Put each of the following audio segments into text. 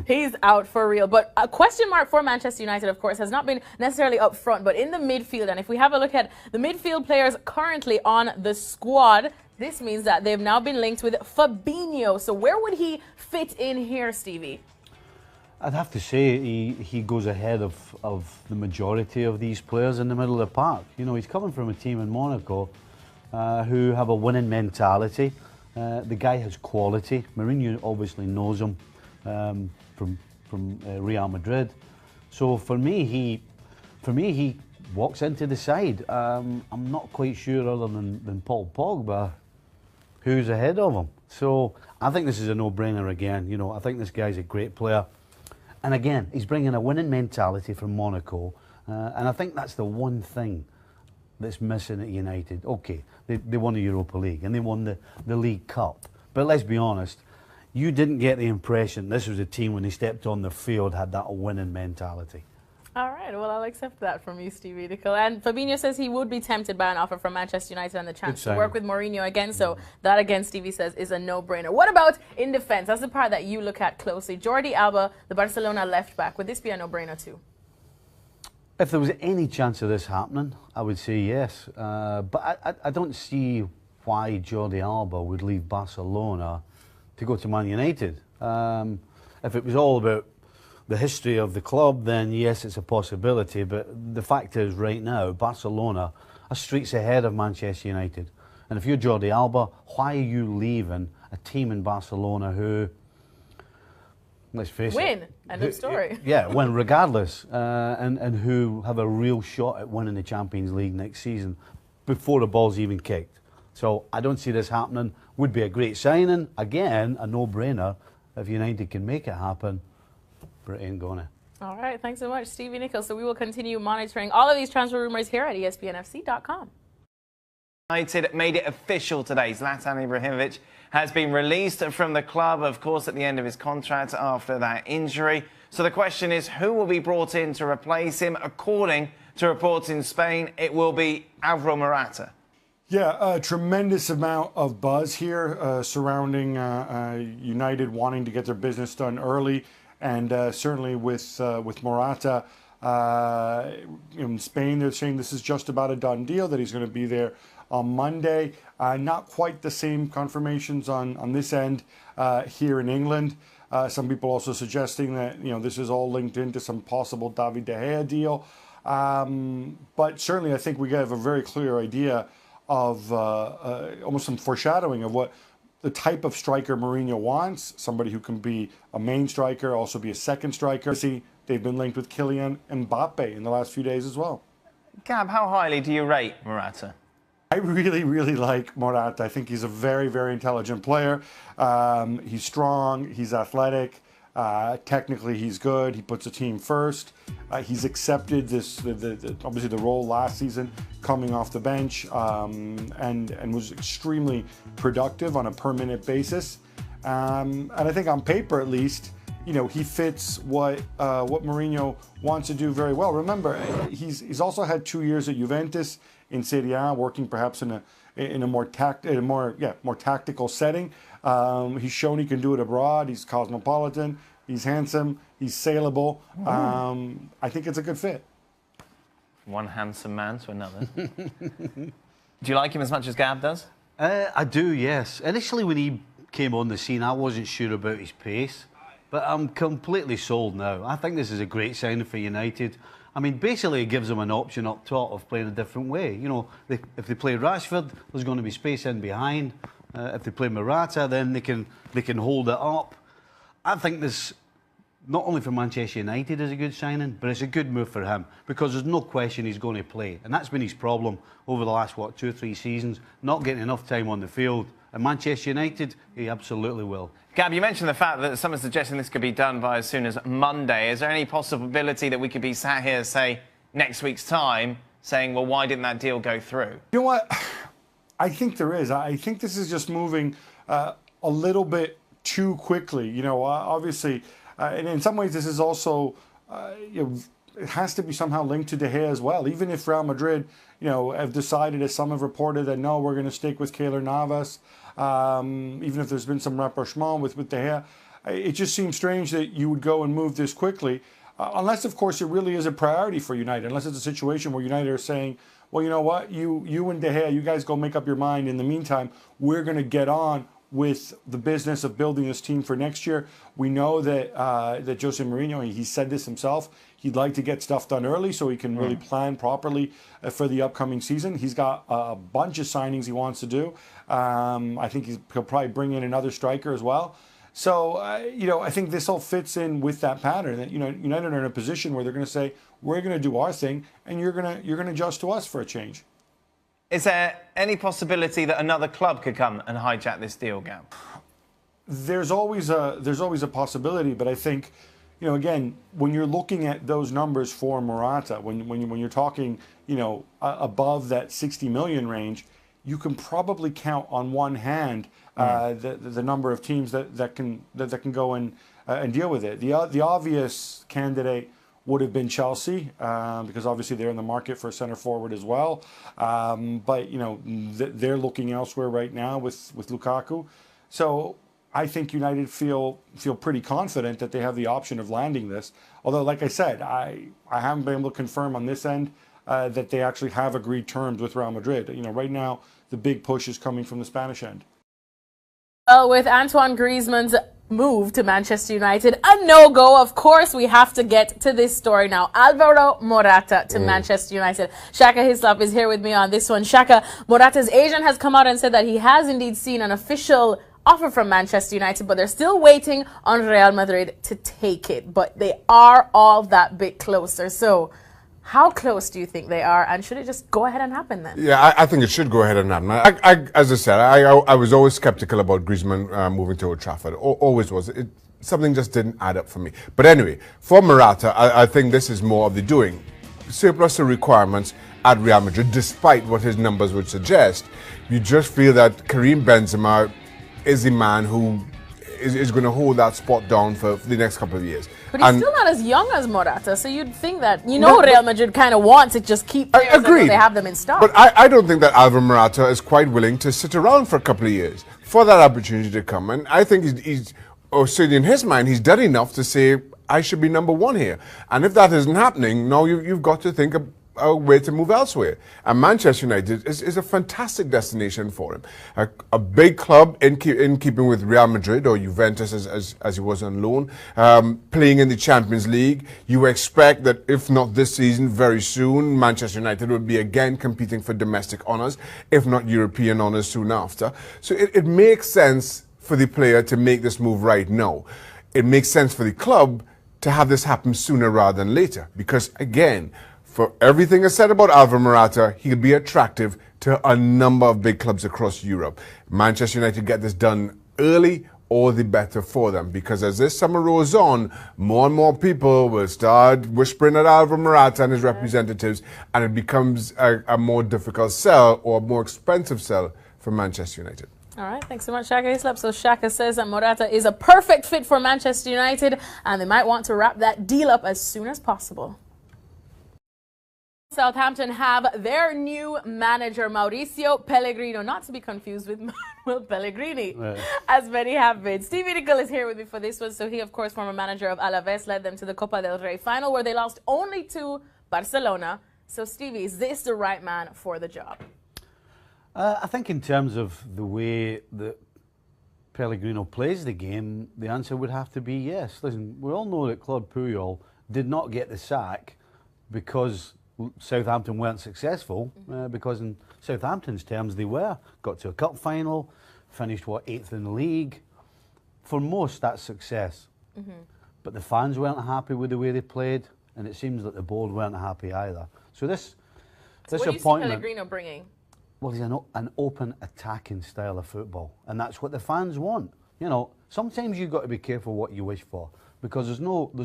He's out for real. But a question mark for Manchester United, of course, has not been necessarily up front, but in the midfield. And if we have a look at the midfield players currently on the squad, this means that they've now been linked with Fabinho. So where would he fit in here, Stevie? I'd have to say he goes ahead of the majority of these players in the middle of the park. You know, he's coming from a team in Monaco who have a winning mentality. The guy has quality. Mourinho obviously knows him from Real Madrid. So for me, he walks into the side. I'm not quite sure, other than Paul Pogba, who's ahead of him. So I think this is a no-brainer again. You know, I think this guy's a great player. And again, he's bringing a winning mentality from Monaco. And I think that's the one thing that's missing at United. Okay, they won the Europa League and they won the League Cup. But let's be honest, you didn't get the impression this was a team when they stepped on the field had that winning mentality. All right, well, I'll accept that from you, Stevie Nicol. And Fabinho says he would be tempted by an offer from Manchester United and the chance to work with Mourinho again. So that, again, Stevie says, is a no-brainer. What about in defence? That's the part that you look at closely. Jordi Alba, the Barcelona left-back. Would this be a no-brainer too? If there was any chance of this happening, I would say yes. But I don't see why Jordi Alba would leave Barcelona to go to Man United. If it was all about the history of the club, then yes, it's a possibility. But the fact is, right now, Barcelona are streets ahead of Manchester United. And if you're Jordi Alba, why are you leaving a team in Barcelona who, let's face it, win? End of story. Yeah, win regardless, and who have a real shot at winning the Champions League next season before the ball's even kicked. So I don't see this happening. Would be a great signing. Again, a no-brainer. If United can make it happen, but it ain't gonna. All right, thanks so much, Stevie Nicol. So we will continue monitoring all of these transfer rumors here at ESPNFC.com. United made it official today. Zlatan Ibrahimovic has been released from the club, of course, at the end of his contract after that injury. So the question is, who will be brought in to replace him? According to reports in Spain, it will be Alvaro Morata. Yeah, a tremendous amount of buzz here surrounding United wanting to get their business done early. And certainly with Morata in Spain, they're saying this is just about a done deal, that he's going to be there on Monday. Not quite the same confirmations on this end here in England. Some people also suggesting that, you know, this is all linked into some possible David De Gea deal. But certainly I think we have a very clear idea of almost some foreshadowing of what the type of striker Mourinho wants, somebody who can be a main striker, also be a second striker. See, they've been linked with Kylian Mbappe in the last few days as well. Gab, how highly do you rate Morata? I really, really like Morata. I think he's a very, very intelligent player. He's strong, he's athletic, technically he's good, he puts the team first. He's accepted this, obviously the role last season, coming off the bench, and was extremely productive on a per-minute basis. And I think on paper, at least, you know, he fits what Mourinho wants to do very well. Remember, he's also had 2 years at Juventus in Serie A, working perhaps in a more tactical setting. He's shown he can do it abroad. He's cosmopolitan. He's handsome. He's saleable. I think it's a good fit. One handsome man to another. Do you like him as much as Gab does? I do, yes. Initially, when he came on the scene, I wasn't sure about his pace, but I'm completely sold now. I think this is a great signing for United. I mean, basically, it gives them an option up top of playing a different way. You know, if they play Rashford, there's going to be space in behind. If they play Morata, then they can hold it up. I think this, not only for Manchester United, is a good signing, but it's a good move for him, because there's no question he's going to play. And that's been his problem over the last, 2 or 3 seasons, not getting enough time on the field. And Manchester United, he absolutely will. Gab, you mentioned the fact that someone's suggesting this could be done by as soon as Monday. Is there any possibility that we could be sat here, say, next week's time, saying, well, why didn't that deal go through? You know what? I think there is. I think this is just moving a little bit too quickly. You know, obviously, and in some ways, this is also, you know, it has to be somehow linked to De Gea as well. Even if Real Madrid, you know, have decided, as some have reported, that no, we're going to stick with Keylor Navas, even if there's been some rapprochement with De Gea, it just seems strange that you would go and move this quickly, unless, of course, it really is a priority for United. Unless it's a situation where United are saying, well, you know what, you and De Gea, you guys go make up your mind. In the meantime, we're going to get on with the business of building this team for next year. We know that that Jose Mourinho, he said this himself, he'd like to get stuff done early so he can really plan properly for the upcoming season. He's got a bunch of signings he wants to do. I think he'll probably bring in another striker as well. So, you know, I think this all fits in with that pattern that, you know, United are in a position where they're going to say, we're going to do our thing and you're going to adjust to us for a change. Is there any possibility that another club could come and hijack this deal, Gab? There's always a possibility, but I think, you know, again, when you're looking at those numbers for Morata, when you're talking, you know, above that 60 million range, you can probably count on one hand the number of teams that can go and deal with it. The obvious candidate would have been Chelsea, because obviously they're in the market for a centre forward as well. But you know, they're looking elsewhere right now with Lukaku. So I think United feel pretty confident that they have the option of landing this. Although, like I said, I haven't been able to confirm on this end that they actually have agreed terms with Real Madrid. You know, right now the big push is coming from the Spanish end. Well, with Antoine Griezmann's move to Manchester United, a no-go, of course, we have to get to this story now. Alvaro Morata to Manchester United. Shaka Hislop is here with me on this one. Shaka, Morata's agent has come out and said that he has indeed seen an official offer from Manchester United, but they're still waiting on Real Madrid to take it. But they are all that bit closer. So how close do you think they are, and should it just go ahead and happen then? Yeah, I think it should go ahead and happen. As I said, I was always skeptical about Griezmann moving to Old Trafford. Always was. Something just didn't add up for me. But anyway, for Morata, I think this is more of the doing. Surplus of requirements at Real Madrid, despite what his numbers would suggest. You just feel that Karim Benzema is the man who is going to hold that spot down for the next couple of years. But he's still not as young as Morata, so you'd think that, you know, Real Madrid kind of wants to just keep players until they have them in stock. But I don't think that Alvaro Morata is quite willing to sit around for a couple of years for that opportunity to come. And I think he's or certainly in his mind, he's done enough to say, I should be number one here. And if that isn't happening, now you've got to think a way to move elsewhere. And Manchester United is a fantastic destination for him. A big club in keeping with Real Madrid or Juventus as he was on loan, playing in the Champions League. You expect that if not this season, very soon, Manchester United will be again competing for domestic honours, if not European honours soon after. So it makes sense for the player to make this move right now. It makes sense for the club to have this happen sooner rather than later. Because again, for everything I said about Alvaro Morata, he'll be attractive to a number of big clubs across Europe. Manchester United get this done early, all the better for them. Because as this summer rolls on, more and more people will start whispering at Alvaro Morata and his representatives, and it becomes a more difficult sell or a more expensive sell for Manchester United. All right, thanks so much, Shaka Hislop. So Shaka says that Morata is a perfect fit for Manchester United, and they might want to wrap that deal up as soon as possible. Southampton have their new manager, Mauricio Pellegrino, not to be confused with Manuel Pellegrini, as many have been. Stevie Nicol is here with me for this one. So he, of course, former manager of Alaves, led them to the Copa del Rey final, where they lost only to Barcelona. So, Stevie, is this the right man for the job? I think in terms of the way that Pellegrino plays the game, the answer would have to be yes. Listen, we all know that Claude Puel did not get the sack because Southampton weren't successful, because in Southampton's terms they were. Got to a cup final, finished, what, 8th in the league. For most, that's success. But the fans weren't happy with the way they played, and it seems that the board weren't happy either. So this what do you see Pellegrino bringing? Well, he's an open attacking style of football, and that's what the fans want. You know, sometimes you've got to be careful what you wish for, because there's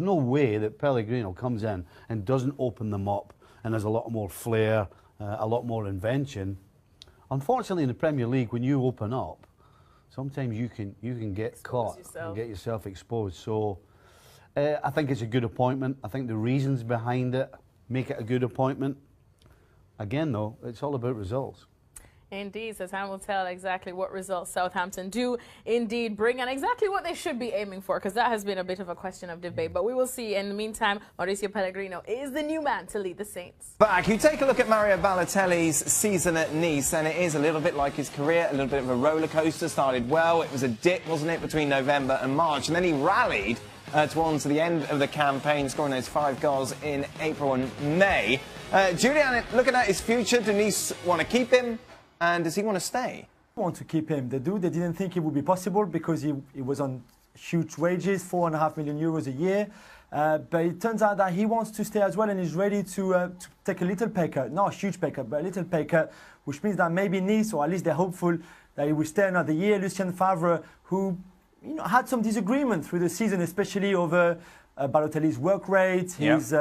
no way that Pellegrino comes in and doesn't open them up and there's a lot more flair, a lot more invention. Unfortunately, in the Premier League, when you open up, sometimes you can get caught and get yourself exposed. So I think it's a good appointment. I think the reasons behind it make it a good appointment. Again, though, it's all about results. Indeed, so time will tell exactly what results Southampton do indeed bring and exactly what they should be aiming for, because that has been a bit of a question of debate. But we will see. In the meantime, Mauricio Pellegrino is the new man to lead the Saints. Back, you take a look at Mario Balotelli's season at Nice, and it is a little bit like his career, a little bit of a roller coaster. Started well, it was a dip, wasn't it, between November and March, and then he rallied towards the end of the campaign, scoring those 5 goals in April and May. Julian, looking at his future, do Nice want to keep him? And does he want to stay? They want to keep him. They do. They didn't think it would be possible because he was on huge wages, €4.5 million a year. But it turns out that he wants to stay as well and is ready to take a little pay cut. Not a huge pay cut, but a little pay cut, which means that maybe Nice, or at least they're hopeful that he will stay another year. Lucien Favre, who had some disagreement through the season, especially over Balotelli's work rate, his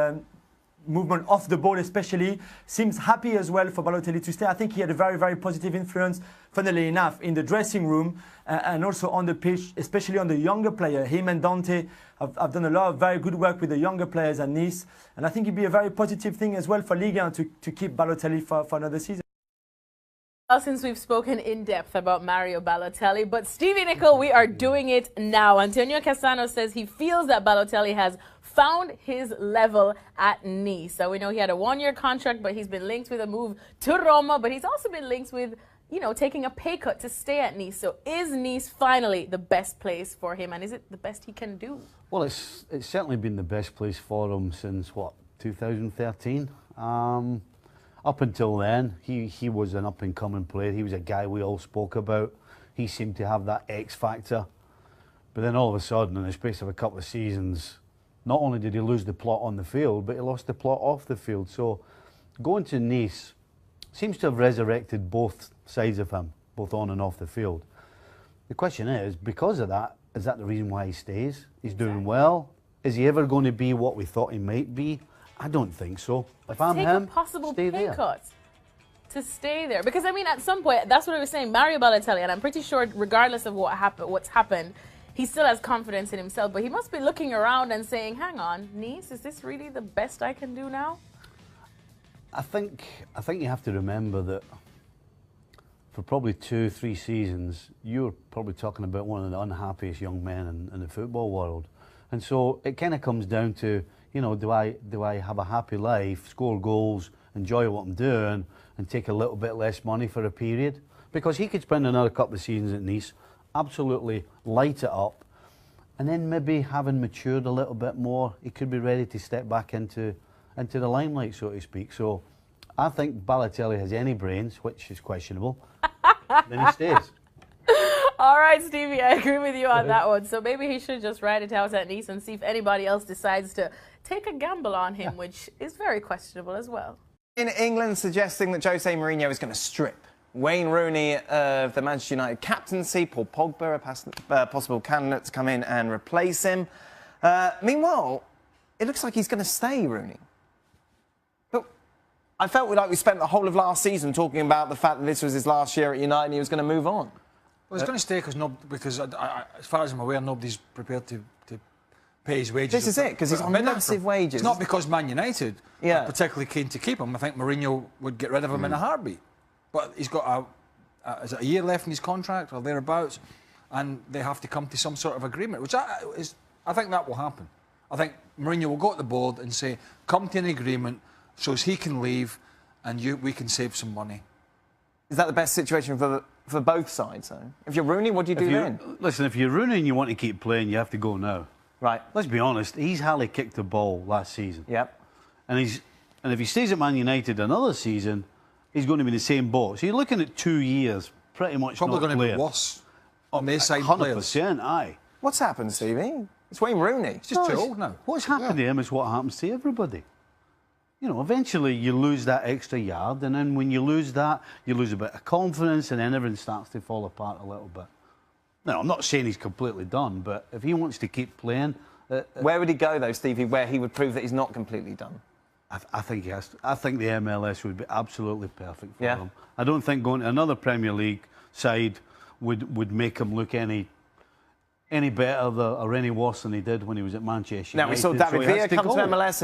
movement off the ball especially, seems happy as well for Balotelli to stay. I think he had a very, very positive influence, funnily enough, in the dressing room and also on the pitch, especially on the younger player. Him and Dante have done a lot of very good work with the younger players at Nice, and I think it'd be a very positive thing as well for Ligue 1 to keep Balotelli for another season. Since we've spoken in depth about Mario Balotelli, but Stevie Nicol, we are doing it now. Antonio Cassano says he feels that Balotelli has found his level at Nice. So we know he had a 1-year contract, but he's been linked with a move to Roma, but he's also been linked with, taking a pay cut to stay at Nice. So is Nice finally the best place for him, and is it the best he can do? Well, it's certainly been the best place for him since, 2013? Up until then, he was an up-and-coming player. He was a guy we all spoke about. He seemed to have that X factor. But then all of a sudden, in the space of a couple of seasons, not only did he lose the plot on the field, but he lost the plot off the field. So going to Nice seems to have resurrected both sides of him, both on and off the field. The question is, because of that, is that the reason why he stays? He's doing well. Is he ever going to be what we thought he might be? I don't think so. But if I'm take him, a possible stay pay there. cut to stay there, because at some point, that's what I was saying. Mario Balotelli, and I'm pretty sure, regardless of what's happened, he still has confidence in himself. But he must be looking around and saying, "Hang on, Nice, is this really the best I can do now?" I think you have to remember that for probably 2-3 seasons, you're probably talking about one of the unhappiest young men in the football world, and so it kind of comes down to, do I have a happy life, score goals, enjoy what I'm doing, and take a little bit less money for a period? Because he could spend another couple of seasons at Nice, absolutely light it up, and then maybe having matured a little bit more, he could be ready to step back into the limelight, so to speak. So I think Balotelli has any brains, which is questionable, then he stays. All right, Stevie, I agree with you on that one. So maybe he should just ride it out at Nice and see if anybody else decides to take a gamble on him, which is very questionable as well. In England, suggesting that Jose Mourinho is going to strip Wayne Rooney of the Manchester United captaincy, Paul Pogba, a possible candidate to come in and replace him. Meanwhile, it looks like he's going to stay, Rooney. But I felt like we spent the whole of last season talking about the fact that this was his last year at United and he was going to move on. Well, he's going to stay because as far as I'm aware, nobody's prepared to pay his wages. This is it, because he's on massive wages. It's not because Man United are particularly keen to keep him. I think Mourinho would get rid of him in a heartbeat. But he's got is it a year left in his contract or thereabouts, and they have to come to some sort of agreement, which I think that will happen. I think Mourinho will go to the board and say, come to an agreement so as he can leave and we can save some money. Is that the best situation for both sides, though? If you're Rooney, what do you do then? Listen, if you're Rooney and you want to keep playing, you have to go now. Right. Let's be honest, he's hardly kicked the ball last season. Yep. And if he stays at Man United another season, he's going to be in the same boat. So you're looking at 2 years, pretty much probably not going to be worse on their side 100%, aye. What's happened, Stevie? It's Wayne Rooney. He's just too old now. What's happened to him is what happens to everybody. Eventually you lose that extra yard, and then when you lose that, you lose a bit of confidence, and then everything starts to fall apart a little bit. Now, I'm not saying he's completely done, but if he wants to keep playing... where would he go, though, Stevie, where he would prove that he's not completely done? I think he has to. I think the MLS would be absolutely perfect for him. I don't think going to another Premier League side would make him look any better or any worse than he did when he was at Manchester United. Now, we saw David Villa come to MLS and